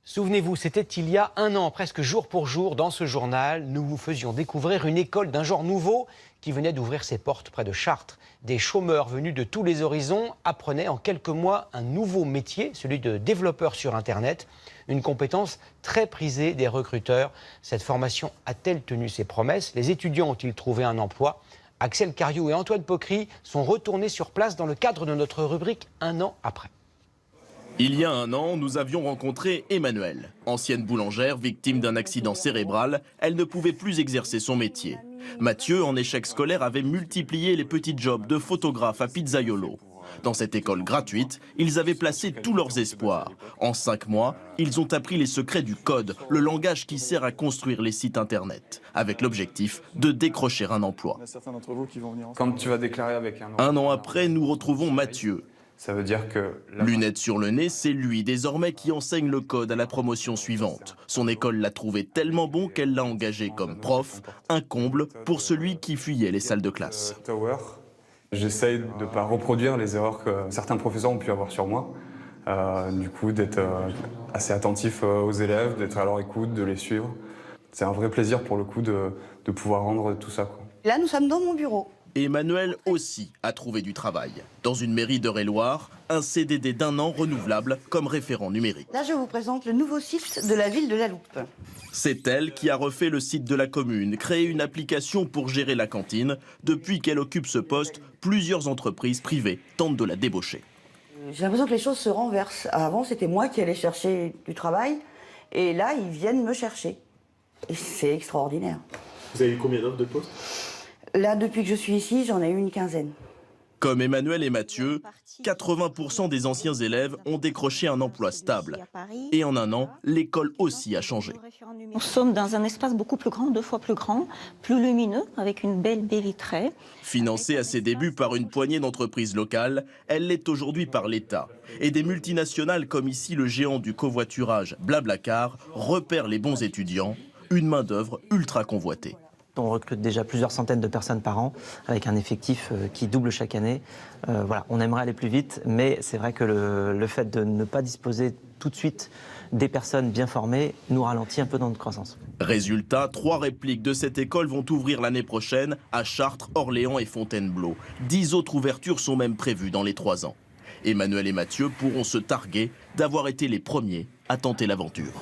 Souvenez-vous, c'était il y a un an, presque jour pour jour, dans ce journal, nous vous faisions découvrir une école d'un genre nouveau qui venait d'ouvrir ses portes près de Chartres. Des chômeurs venus de tous les horizons apprenaient en quelques mois un nouveau métier, celui de développeur sur Internet, une compétence très prisée des recruteurs. Cette formation a-t-elle tenu ses promesses? Les étudiants ont-ils trouvé un emploi? Axel Cariou et Antoine Pocry sont retournés sur place dans le cadre de notre rubrique Un an après. Il y a un an, nous avions rencontré Emmanuelle. Ancienne boulangère, victime d'un accident cérébral, elle ne pouvait plus exercer son métier. Mathieu, en échec scolaire, avait multiplié les petits jobs de photographe à pizzaiolo. Dans cette école gratuite, ils avaient placé tous leurs espoirs. En 5 mois, ils ont appris les secrets du code, le langage qui sert à construire les sites internet, avec l'objectif de décrocher un emploi. Quand tu vas déclarer avec Un an après, nous retrouvons Mathieu. Ça veut dire que... Lunettes sur le nez, c'est lui désormais qui enseigne le code à la promotion suivante. Son école l'a trouvé tellement bon qu'elle l'a engagé comme prof, un comble pour celui qui fuyait les salles de classe. J'essaye de ne pas reproduire les erreurs que certains professeurs ont pu avoir sur moi. Du coup, d'être assez attentif aux élèves, d'être à leur écoute, de les suivre. C'est un vrai plaisir pour le coup de pouvoir rendre tout ça, quoi. Là, nous sommes dans mon bureau. Emmanuel aussi a trouvé du travail. Dans une mairie d'Eure-et-Loir, un CDD d'1 an renouvelable comme référent numérique. Là, je vous présente le nouveau site de la ville de La Loupe. C'est elle qui a refait le site de la commune, créé une application pour gérer la cantine. Depuis qu'elle occupe ce poste, plusieurs entreprises privées tentent de la débaucher. J'ai l'impression que les choses se renversent. Avant, c'était moi qui allais chercher du travail. Et là, ils viennent me chercher. Et c'est extraordinaire. Vous avez eu combien d'offres de poste? Là, depuis que je suis ici, j'en ai eu une quinzaine. Comme Emmanuel et Mathieu, 80% des anciens élèves ont décroché un emploi stable. Et en un an, l'école aussi a changé. Nous sommes dans un espace beaucoup plus grand, 2 fois plus grand, plus lumineux, avec une belle baie vitrée. Financée à ses débuts par une poignée d'entreprises locales, elle l'est aujourd'hui par l'État. Et des multinationales comme ici le géant du covoiturage Blablacar repèrent les bons étudiants, une main-d'œuvre ultra convoitée. On recrute déjà plusieurs centaines de personnes par an, avec un effectif qui double chaque année. Voilà, on aimerait aller plus vite, mais c'est vrai que le fait de ne pas disposer tout de suite des personnes bien formées nous ralentit un peu dans notre croissance. Résultat, 3 répliques de cette école vont ouvrir l'année prochaine à Chartres, Orléans et Fontainebleau. 10 autres ouvertures sont même prévues dans les 3 ans. Emmanuel et Mathieu pourront se targuer d'avoir été les premiers à tenter l'aventure.